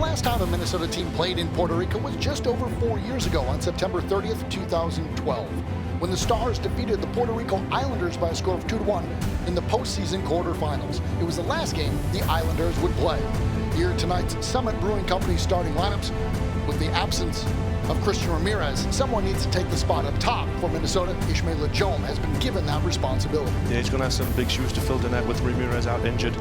last time a Minnesota team played in Puerto Rico was just over 4 years ago on September 30th, 2012, when the Stars defeated the Puerto Rico Islanders by a score of 2-1 in the postseason quarterfinals. It was the last game the Islanders would play. Here tonight's Summit Brewing Company starting lineups. With the absence of Christian Ramirez, someone needs to take the spot up top for Minnesota. Ishmael Lajome has been given that responsibility. Yeah, he's going to have some big shoes to fill tonight with Ramirez out injured.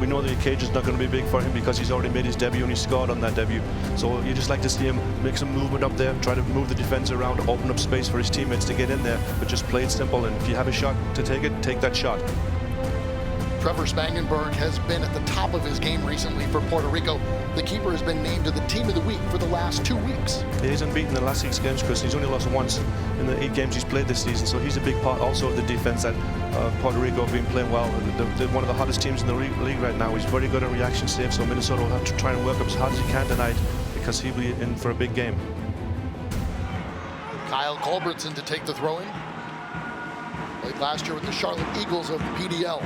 We know the occasion's not going to be big for him because he's already made his debut and he scored on that debut. So you just like to see him make some movement up there, try to move the defense around, open up space for his teammates to get in there, but just play it simple. And if you have a shot to take it, take that shot. Trevor Spangenberg has been at the top of his game recently for Puerto Rico. The keeper has been named to the team of the week for the last 2 weeks. Yeah, he's unbeaten in the last 6 games, Chris. He's only lost once in the 8 games he's played this season, so he's a big part also of the defense that Puerto Rico have been playing well. They're one of the hottest teams in the league right now. He's very good at reaction saves, so Minnesota will have to try and work up as hard as he can tonight because he'll be in for a big game. Kyle Culbertson to take the throw-in. Played last year with the Charlotte Eagles of the PDL.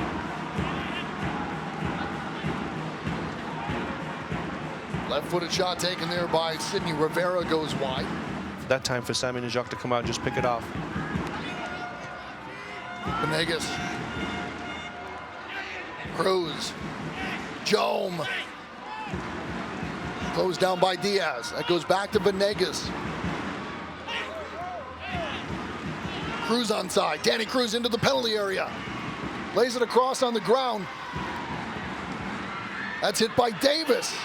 Left-footed shot taken there by Sidney Rivera, goes wide. That time for Sammy Najak to come out and just pick it off. Venegas. Cruz. Jome. Closed down by Diaz. That goes back to Venegas. Cruz onside. Danny Cruz into the penalty area. Lays it across on the ground. That's hit by Davis.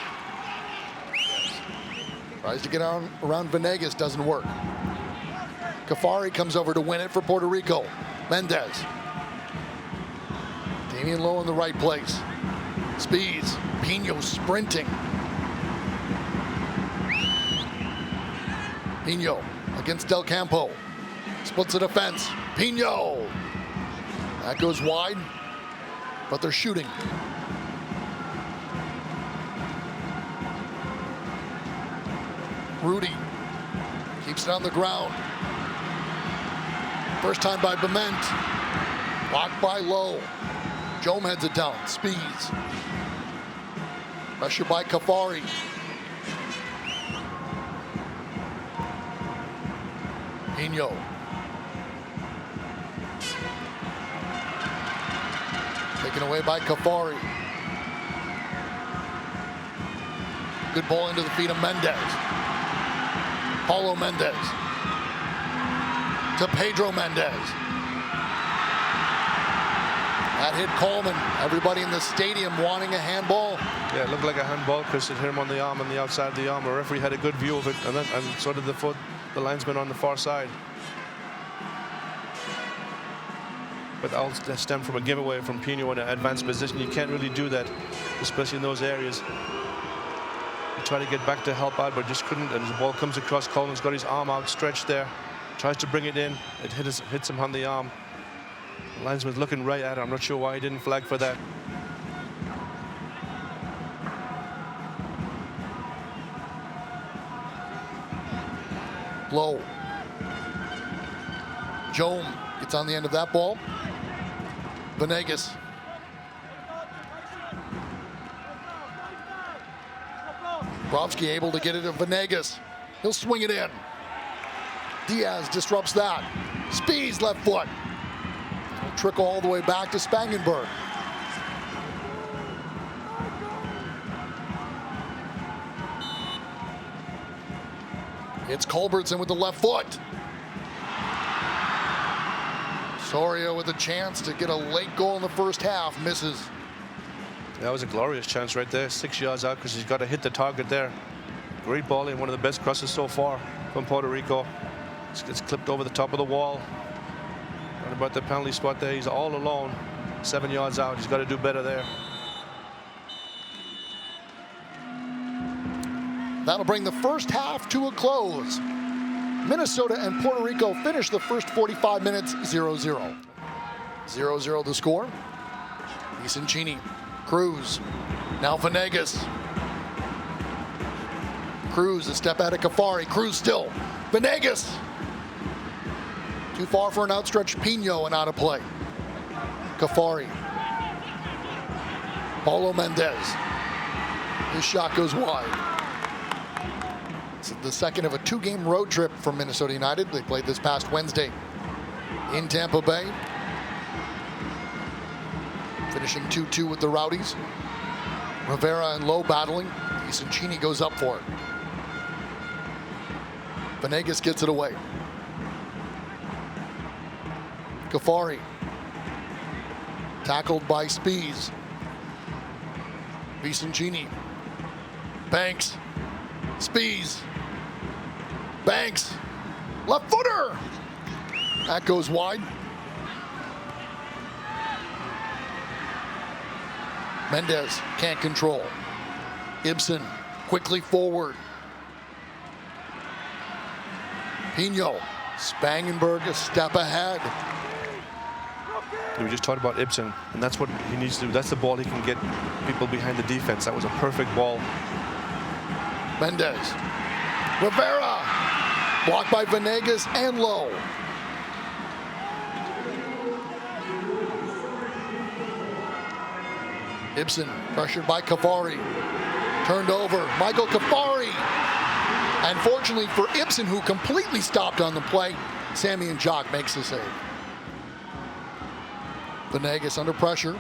Tries to get around Venegas, doesn't work. Kafari comes over to win it for Puerto Rico. Mendez. Damian Lowe in the right place. Speeds. Pino sprinting. Pino against Del Campo. Splits the defense. Pino. That goes wide, but they're shooting. Rudy keeps it on the ground. First time by Bement. Blocked by Lowe. Jome heads it down. Speeds. Pressure by Kafari. Pino. Taken away by Kafari. Good ball into the feet of Mendez. Paulo Mendez to Pedro Mendez. That hit Coleman. Everybody in the stadium wanting a handball. Yeah, it looked like a handball, Chris. It hit him on the arm, on the outside of the arm. The referee had a good view of it, and so did the linesman on the far side. But all stemmed from a giveaway from Pino in an advanced position. You can't really do that, especially in those areas. He tried to get back to help out, but just couldn't. And the ball comes across. Coleman's got his arm outstretched there. Tries to bring it in. It hits him on the arm. The linesman's looking right at it. I'm not sure why he didn't flag for that. Low. Jome gets on the end of that ball. Venegas. Brovsky able to get it to Venegas. He'll swing it in. Diaz disrupts that. Speeds left foot. It'll trickle all the way back to Spangenberg. It's Culbertson with the left foot. Soria with a chance to get a late goal in the first half. Misses. That was a glorious chance right there. 6 yards out because he's got to hit the target there. Great ball in, one of the best crosses so far from Puerto Rico. It's clipped over the top of the wall. Right about the penalty spot there. He's all alone. 7 yards out. He's got to do better there. That'll bring the first half to a close. Minnesota and Puerto Rico finish the first 45 minutes 0-0. 0-0 the score. Vicencini. Cruz. Now Venegas. Cruz a step out of Kafari. Cruz still. Venegas. Too far for an outstretched Pino and out of play. Kafari. Paulo Mendez. His shot goes wide. the second of a 2-game road trip for Minnesota United. They played this past Wednesday in Tampa Bay, finishing 2-2 with the Rowdies. Rivera and Lowe battling. Isancini goes up for it. Venegas gets it away. Kafari tackled by Spies. Isancini. Banks. Spies. Banks. Left footer. That goes wide. Mendez can't control. Ibsen quickly forward. Pino. Spangenberg a step ahead. We just talked about Ibsen, and that's what he needs to do. That's the ball he can get people behind the defense. That was a perfect ball. Mendez. Rivera. Blocked by Venegas and Lowe. Ibsen pressured by Kafari. Turned over. Michael Kafari. And fortunately for Ibsen, who completely stopped on the play, Sammy and Jock makes the save. Venegas under pressure.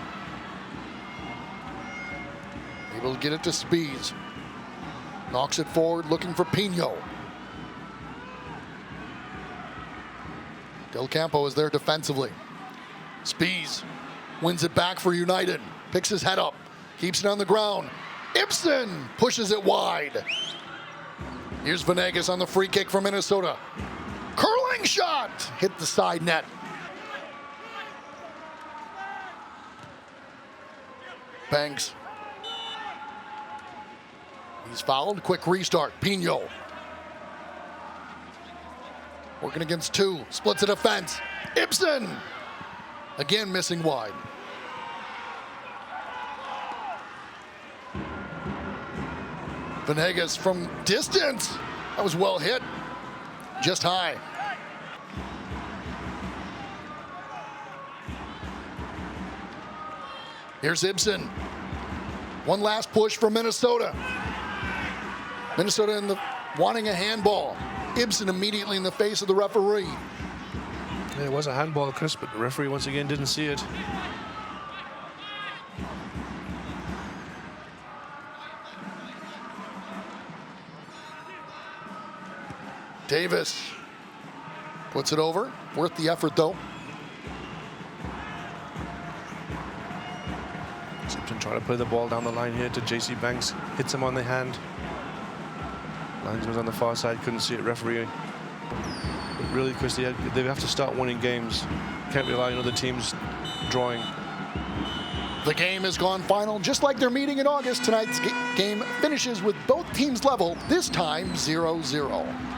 Able to get it to Spies. Knocks it forward, looking for Pino. Del Campo is there defensively. Spies wins it back for United. Picks his head up. Keeps it on the ground. Ibsen pushes it wide. Here's Venegas on the free kick for Minnesota. Curling shot. Hit the side net. Banks. He's fouled. Quick restart. Pino. Working against two. Splits a defense. Ibsen. Again missing wide. Venegas from distance. That was well hit. Just high. Here's Ibsen. One last push for Minnesota. Minnesota wanting a handball. Ibsen immediately in the face of the referee. Yeah, it was a handball, Chris, but the referee once again didn't see it. Davis puts it over. Worth the effort, though. Simpson trying to play the ball down the line here to J.C. Banks. Hits him on the hand. Linesman's on the far side, couldn't see it. Referee. But really, Chris, they have to start winning games. Can't rely on other teams drawing. The game has gone final, just like their meeting in August. Tonight's game finishes with both teams level, this time 0-0.